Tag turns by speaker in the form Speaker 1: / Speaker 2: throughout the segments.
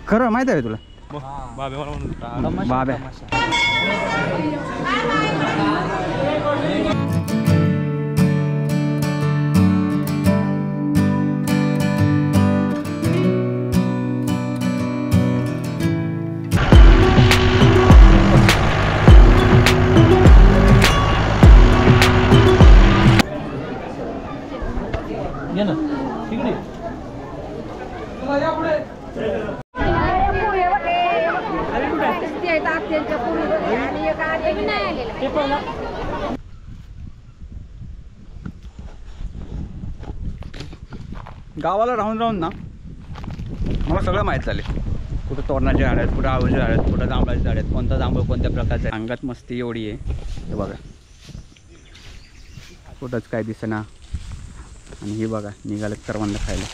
Speaker 1: खरं माहिती आहे तुला? बाब्या गावाला राहून राहून ना मला सगळं माहीत झाले. कुठं तोरणाचे झाड आहेत, कुठं आवळीचे झाड आहेत, कुठं जांभळाचे झाड आहेत, कोणता जांभूळ कोणत्या प्रकारचे. अंगात मस्ती एवढी आहे हे बघा. कुठंच काय दिसेना. आणि हे बघा निघाले करवंद खायला.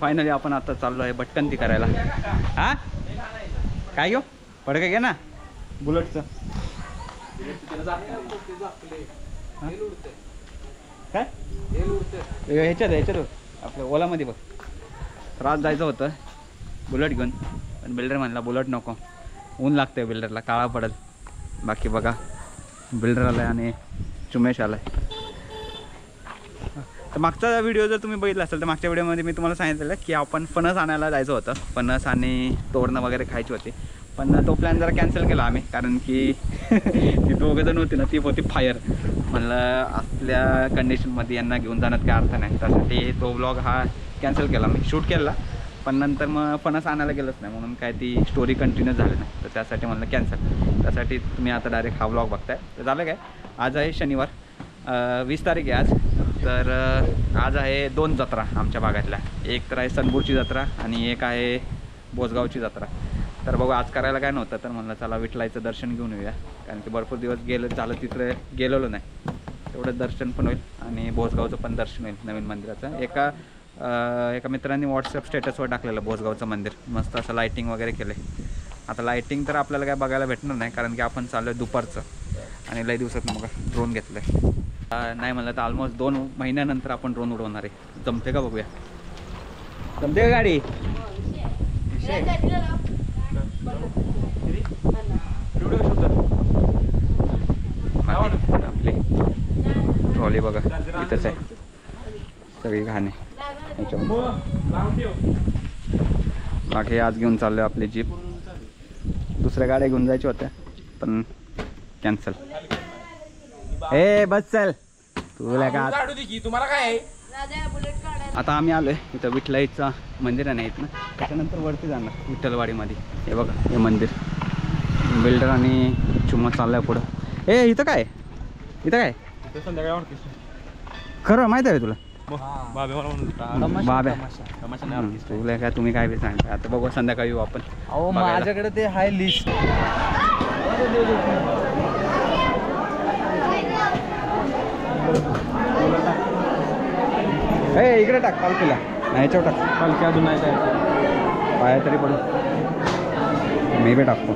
Speaker 1: फायनली आपण आता चाललो आहे भटकंती करायला. हा काय घेऊ? पडकं घे ना बुलेटचं. काय ह्याच्यात आपल्या ओलामध्ये बघ. त्रास जायचं होतं बुलेट घेऊन, पण बिल्डर म्हणला बुलेट नको, ऊन लागतंय बिल्डरला, काळा पडल. बाकी बघा बिल्डर आलाय आणि चुमेश आलाय. तर मागचा व्हिडिओ जर तुम्ही बघितला असेल तर मागच्या व्हिडिओमध्ये मी तुम्हाला सांगितलेलं की आपण फणस आणायला जायचं होतं. फणस आणि तोरणं वगैरे खायची होती, पण तो प्लॅन जरा कॅन्सल केला आम्ही, कारण की ती दोघंजण होती ना ती होती फायर. म्हणलं असल्या कंडिशनमध्ये यांना घेऊन जाण्यात काय अर्थ नाही, त्यासाठी तो व्लॉग हा कॅन्सल केला. मी शूट केला पण नंतर मग फणस आणायला गेलंच नाही, म्हणून काय ती स्टोरी कंटिन्यू झाली नाही. तर त्यासाठी म्हणलं कॅन्सल. त्यासाठी तुम्ही आता डायरेक्ट हा व्लॉग बघताय. तर झालं काय, आज आहे शनिवार, 20 तारीख आहे आज. तर आज आहे 2 जत्रा आमच्या भागातल्या. एक तर आहे सनपूरची जत्रा आणि एक आहे बोसगावची जत्रा. तर बघू आज करायला काय नव्हतं, तर म्हणलं चला विठलाचं दर्शन घेऊन येऊया, कारण की भरपूर दिवस झालं तिकडे गेलेलो नाही. तेवढं दर्शन पण होईल आणि बोसगावचं पण दर्शन होईल नवीन मंदिराचं. एका मित्रांनी व्हॉट्सअप स्टेटसवर टाकलेलं बोसगावचं मंदिर, मस्त असं लाईटिंग वगैरे केलं. आता लाईटिंग तर आपल्याला काय बघायला भेटणार नाही, कारण की आपण चाललो आहे दुपारचं आणि लई दिवसात मग ड्रोन घेतलं आहे. नाही म्हणलं तर ऑलमोस्ट 2 महिन्यानंतर आपण ड्रोन उडवणार आहे. जमते का बघूया, जमते का गाडी? आपली ट्रॉली बघा इथंच आहे, सगळी घाणे बाकी. आज घेऊन चाललो आहे आपली जीप. दुसऱ्या गाड्या घेऊन जायच्या होत्या पण कॅन्सल. ए बस चल तुला का तुम्हाला काय. आता आम्ही आलोय इथं विठ्ठलाईचं मंदिर आहे ना इथं, त्याच्यानंतर वरती जाणार विठ्ठलवाडीमध्ये. हे बघा हे मंदिर. बिल्डर आणि चुम्मा चाललाय पुढं. ए इथं काय, इथं काय खरं माहिती आहे तुला? बाब्या तुला काय, तुम्ही काय बी सांगता. आता बघू संध्याकाळी येऊ आपण.
Speaker 2: अहो माझ्याकडे ते हाय लिस्ट.
Speaker 1: ए इकडे टाक पालखीला, नाही याच्यावर टाक. पालखी अजून नाही पाया तरी पडू, मी बी टाकतो.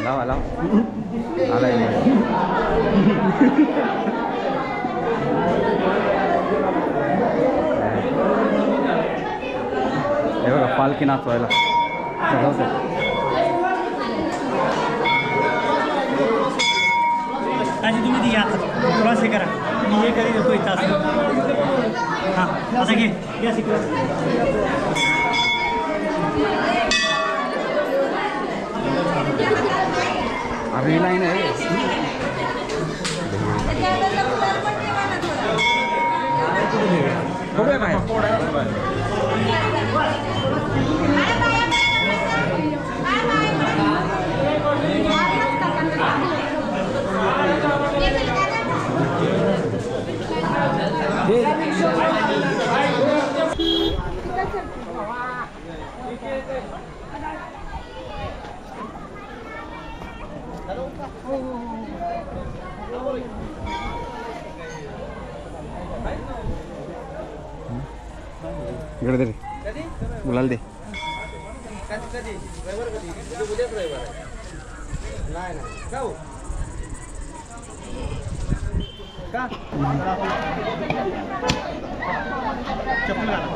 Speaker 1: लावा लावा आलाय. हे बघा पालखी नाचवायला
Speaker 3: तुम्ही घ्या क्रॉस हे करा. मी हे करी देतो इथं असं. हां असं घे या शिकवा.
Speaker 1: अरे लाईन आहे इकडे दे रे, गुलाल दे.
Speaker 3: चप्पल घाला.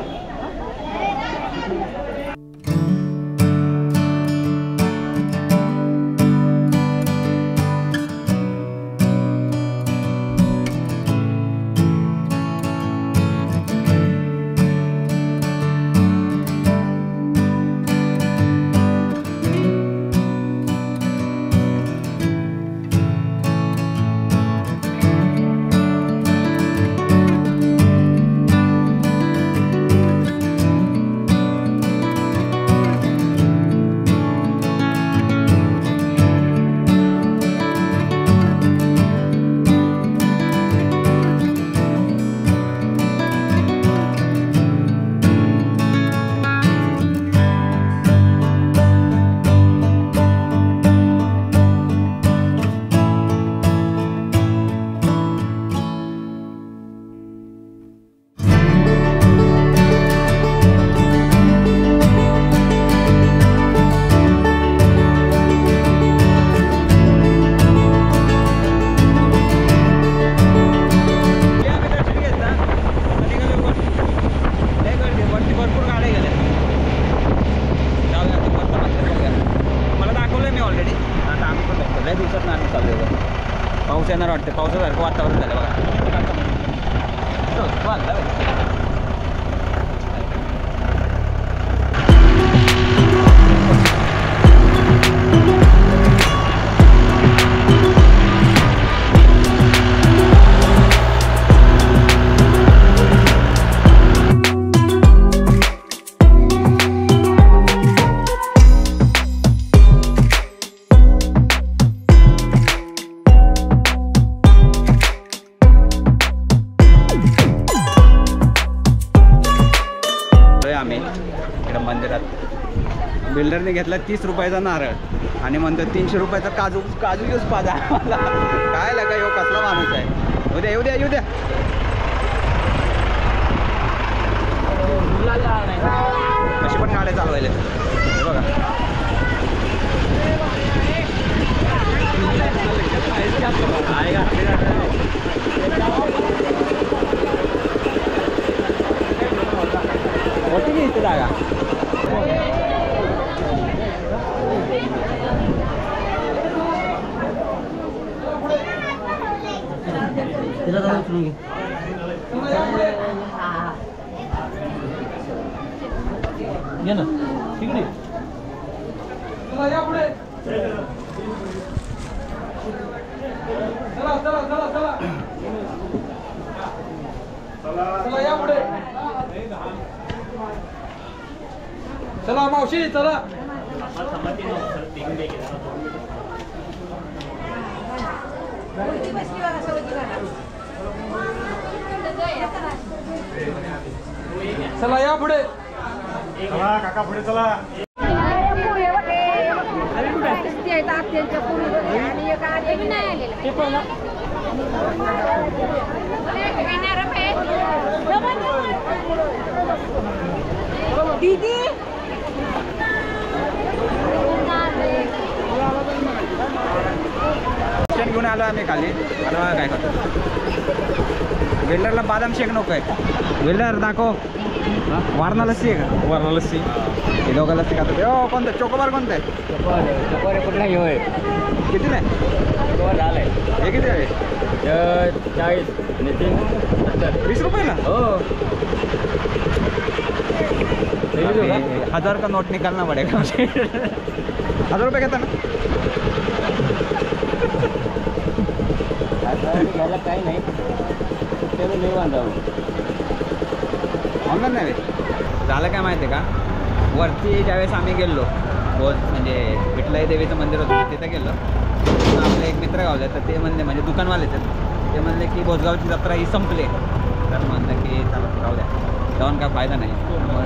Speaker 1: पाऊस येणार वाटते, पावसासारखं वातावरण झालं बघा. आम्ही इकडं मंदिरात बिल्डरने घेतला 30 रुपयाचा नारळ आणि म्हणतो 300 रुपयाचा काजू ज्यूस पाजा. मला काय लागा यो कसला माणूस आहे. येऊ द्या येऊ द्या. कशी पण गाड्या चालवायला हे बघा. मोठी नाही इथे जागा.
Speaker 2: घे ना तिकडे. चला मावशी चला. चला या पुढे.
Speaker 3: चला काका पुढे चला.
Speaker 4: दीदी
Speaker 1: घेऊन आलो आम्ही खाली. आता काय करतो बिल्डरला बादाम शेक नको आहे. बिल्डर दाखव. वारणा लस्सी आहे का?
Speaker 2: वरणा लस्सी.
Speaker 1: हे दोघं लस्सी खातो. हो कोणतं चोकोबार कोणतं आहे?
Speaker 2: चकोरे कुठला घेऊ आहे?
Speaker 1: किती नाही
Speaker 2: झालंय
Speaker 1: हे किती आहे?
Speaker 2: 40 आणि 3 70.
Speaker 1: 20 रुपयाला.
Speaker 2: हो
Speaker 1: 1000 का नोट निकालना पडेगा. 1000 रुपये घेता ना.
Speaker 2: घ्यायला काही नाही तेवढं नाही बांधावं.
Speaker 1: ऑनलाईन नाही झालं काय माहिती आहे का. वरती ज्यावेळेस आम्ही गेलो भोज म्हणजे विठलाई देवीचं मंदिर होतं तिथं गेलो. आपले एक मित्र गावले तर ते म्हणले म्हणजे दुकानवाले ते म्हणले की भोजगावची जत्रा ही संपली. तर म्हणलं की चला राहू द्या जाऊन काय फायदा नाही.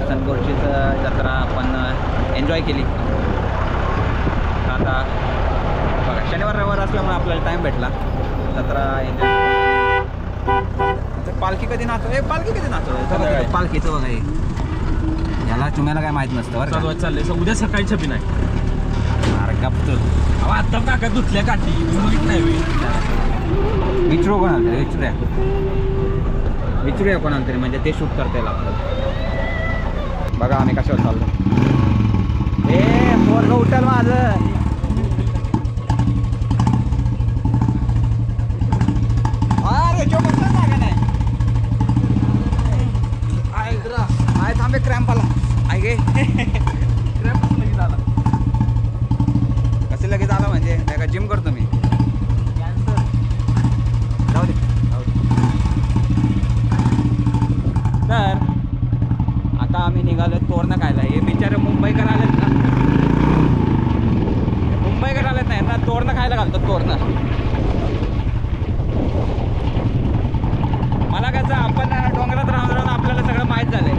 Speaker 1: सनगोरचीचं जत्रा आपण एन्जॉय केली. आता बघा शनिवार रविवार असल्यामुळे आपल्याला टाईम भेटला जत्रा एन्जॉय. पालखी कधी नाचव. पालखी कधी नाचव. पालखीचं बघा हे याला तुम्हाला काय माहित नसतं बरं का?
Speaker 2: चाललंय उद्या सकाळी छबी नाही
Speaker 1: अरे गप्प
Speaker 2: अहो आता काका धुतल्या काठी नाही
Speaker 1: विचारू कोणाला तरी विचारूया कोणाला तरी म्हणजे ते शूट करता येईल आपल्याला. बघा आम्ही कशावर चाललो. ए पोरगं उठल माझं. अरे थांबे क्रॅम्प आला आहे गे. क्रॅम्प लगेच आला. कसं लगेच आला म्हणजे नाही का जिम करतो मी. जाऊ दे. तर आता आम्ही निघालो तोरणं खायला. हे बिचारे मुंबईकर आलेत ना, मुंबईकर आलेत नाही ना, तोरणं खायला घालतात. तोरणं मला कसं आपण डोंगरात राहून राहून आपल्याला सगळं माहीत झालंय.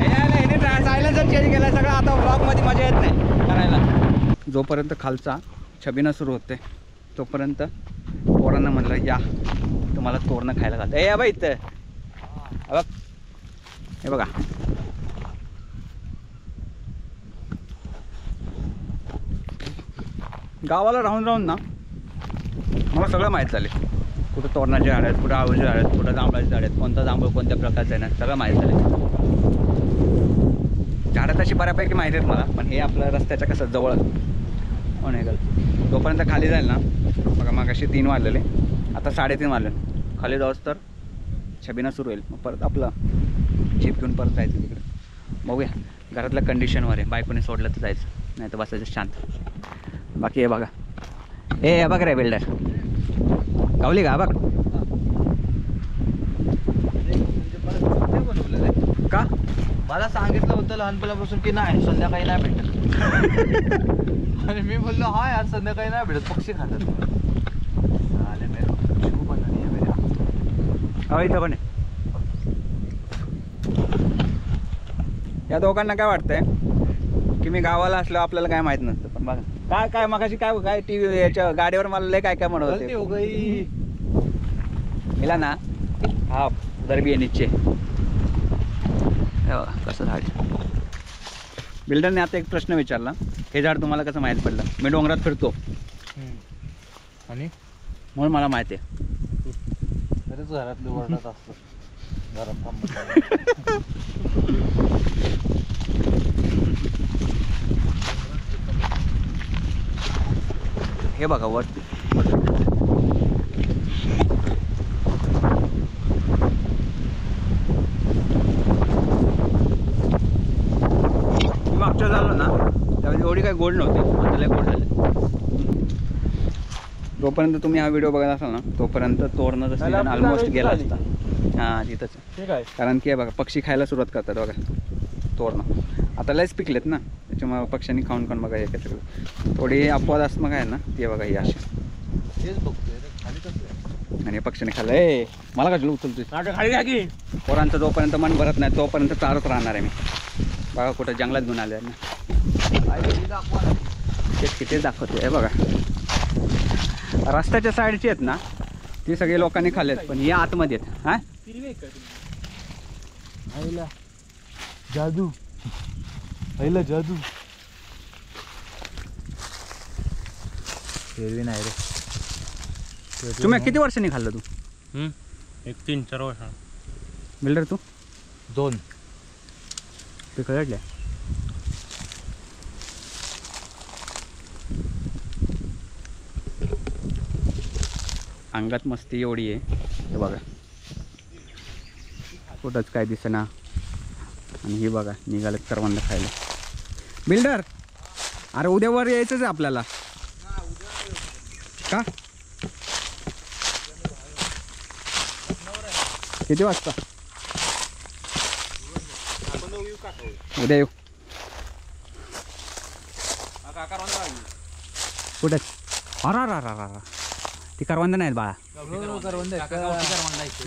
Speaker 1: हे सायलेन्सर चेंज केलं सगळं. आता व्लॉगमध्ये मजा येत नाही करायला. जोपर्यंत खालचा छबिना सुरू होते तोपर्यंत पोरांना म्हणलं या तुम्हाला तोरणं खायला घालतं. ए बाई इथं बघ, हे बघा गावाला राहून राहून ना मला सगळं माहीत झाले. कुठं तोरणाचे झाड आहेत, कुठं आवळीचे झाड आहेत, कुठं जांभळाचे झाड आहेत, कोणतं जांभूळ कोणत्या प्रकारचं आहे ना सगळं माहीत झालं. झाडं तशी बऱ्यापैकी माहिती आहेत मला, पण हे आपलं रस्त्याच्या कसं जवळ निघाल तोपर्यंत खाली जाईल ना. बघा मग अशी 3 वाजलेले, आता 3:30 वाजले. खाली जाऊस तर छबिना सुरू होईल. मग परत आपलं जीप घेऊन परत जायचं तिकडे. बघूया घरातल्या कंडिशनवर आहे. बायकोने सोडलं तर जायचं, नाही तर बसायचं शांत. बाकी हे बघा, हे बघ रे बिल्डर गावली का बघ. का
Speaker 2: मला सांगितलं होतं लहानपणापासून की नाही संध्याकाळी नाही भेटत. आणि मी बोललो हा यार संध्याकाळी नाही भेटत, पक्षी खातात.
Speaker 1: इथं पण आहे. या दोघांना काय वाटतंय की मी गावाला असलो आपल्याला काय माहित नसतं. पण बघा काय काय मगाशी काय काय टीव्ही याच्या गाडीवर मला लय काय काय म्हणत होते. मिला ना हा उधर भी आहे नीचे. बघा कसं झाड. बिल्डरने आता एक प्रश्न विचारला, हे झाड तुम्हाला कसं माहीत पडलं? मी डोंगरात फिरतो
Speaker 2: आणि
Speaker 1: म्हणून मला माहिती आहे.
Speaker 2: तरीच घरातले ओरडत असतो घरात थांबत.
Speaker 1: हे बघा वरती मागच्या झालं ना त्यावेळी एवढी काही गोड नव्हती, आता लय गोड झाले. जोपर्यंत तुम्ही हा व्हिडिओ बघत असाल ना तोपर्यंत तोरणं सीझन ऑलमोस्ट गेला असता. हां तिथंच, कारण की बघा पक्षी खायला सुरुवात करतात. बघा तोरणं आता लयच पिकलेत ना, त्याच्यामुळे पक्ष्यांनी खाऊन खाऊन बघा हे सगळं. थोडी अपवाद असं मग आहे ना ते बघा ही अशी.
Speaker 2: तेच बघतोय खाली कसं
Speaker 1: आणि पक्षाने खाल्लं. ए मला का उचलतोय
Speaker 2: खाली घ्या की.
Speaker 1: पोरांचं जोपर्यंत मन भरत नाही तोपर्यंत चालत राहणार आहे मी. बघा कुठं जंगलात घेऊन आले ना, तेच किती दाखवते. बघा रस्त्याच्या साईडची आहेत ना ती सगळी लोकांनी खाल्लेत, पण ही आतमध्ये आहेत. हां
Speaker 2: जादू पहिलं जादू. एरवी नाही रे.
Speaker 1: तुम्ही किती वर्षांनी खाल्लं तू?
Speaker 2: एक 3-4 वर्ष.
Speaker 1: बिल्डर तू
Speaker 2: 2
Speaker 1: ते कळल्या. अंगात मस्ती एवढी आहे हे बघा, कुठंच काय दिसेना. आणि ही बघा निघालेत करवंद खायला. बिल्डर अरे उद्या वर यायचंच आहे आपल्याला. का किती वाजता? उद्या येऊ. कुठे? अरा ती करवंद नाहीत बाळा,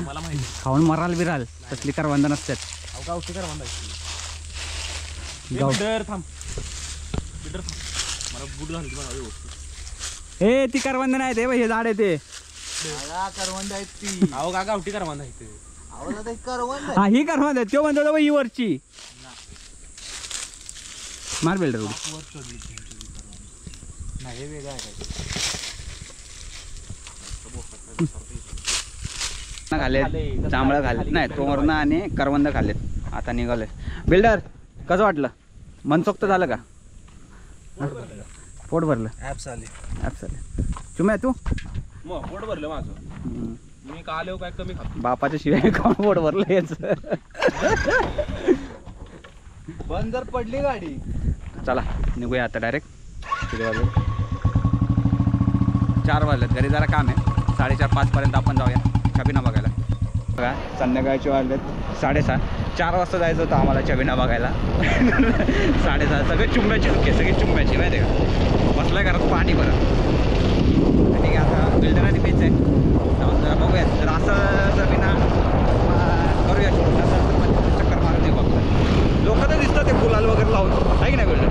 Speaker 2: मला माहिती.
Speaker 1: खाऊन मराल बिराल तसली करवंद नसतात.
Speaker 2: गावठी करवंद मला बूट घालते मला व्यवस्थित.
Speaker 1: ए ती करवंद नाही ते हे झाड आहे ते.
Speaker 2: करवंद आहेत ती. अहो का गावठी करवंद आहेत.
Speaker 1: हा ही करवंद आहे. तो म्हणतो ही वरची मार बिल्डर उडी
Speaker 2: नाही हे वेगळं आहे काय
Speaker 1: खाल्लेत जांभळं खाल्लेत नाही तोरणं आणि करवंद खाल्लेत आता निघाले बिल्डर कसं वाटलं मनसोक्त झालं का पोट भरलं
Speaker 2: ॲप्स आले
Speaker 1: ॲप्स आले चुम्या तू
Speaker 4: मग पोट भरलं माझं मी का आलो काय कमी खातो
Speaker 1: बापाच्या शिवाय कोण पोट भरलं याचं
Speaker 2: बंद जर पडली गाडी
Speaker 1: चला निघूया आता डायरेक्ट किती वाजले 4 वाजलेत घरी जरा काम आहे 4:30-5 पर्यंत आपण जाऊया छबिना बघायला बघा संध्याकाळचे वाजलेत 6:30 4 वाजता जायचं होतं आम्हाला छबिना बघायला 6:30 सगळे चुंब्याची लुक आहे सगळी चुंब्याची माहिती आहे का बसलाय घरात पाणी बरं ठीक आहे आता बिल्डरांनी पेच आहे जरा बघूया जर असं छबिना करूया चक्कर मारून येऊ बघता लोक तर दिसतात ते गुलाल वगैरे लावून आहे की नाही बिल्डर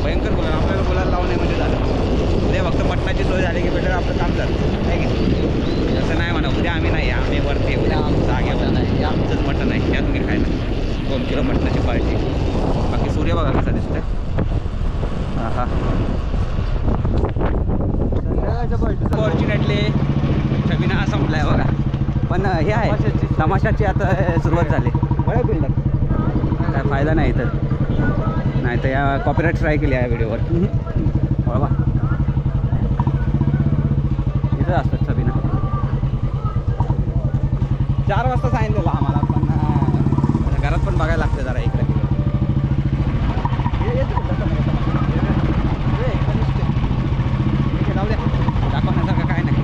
Speaker 1: भयंकर गुलाल आपल्याला गुलाल लावणे म्हणजे झालं उद्या फक्त मटणाची सोय झाली की बिल्डर आपलं काम झालं आहे की असं नाही म्हणा उद्या आम्ही नाही आम्ही वरती उद्या जाग्यावर नाही आमचंच मटण आहे या तुम्ही खायला 2 किलो मटणाची पार्टी बाकी सूर्य बघा कसा दिसतंय हां हां फॉर्च्युनेटली छबिना संपलाय बघा पण हे आहे तमाशाची आता सुरुवात झाली बरं बिल्डर काय फायदा नाही तर नाही तर या कॉपीराईट ट्राय केली या व्हिडिओवर बघा इथं असतात छबिना 4 वाजता सांगितलेलं आम्हाला पण घरात पण बघायला लागतं जरा इकडे जाऊ द्या दाखवण्यासारखं काय नाही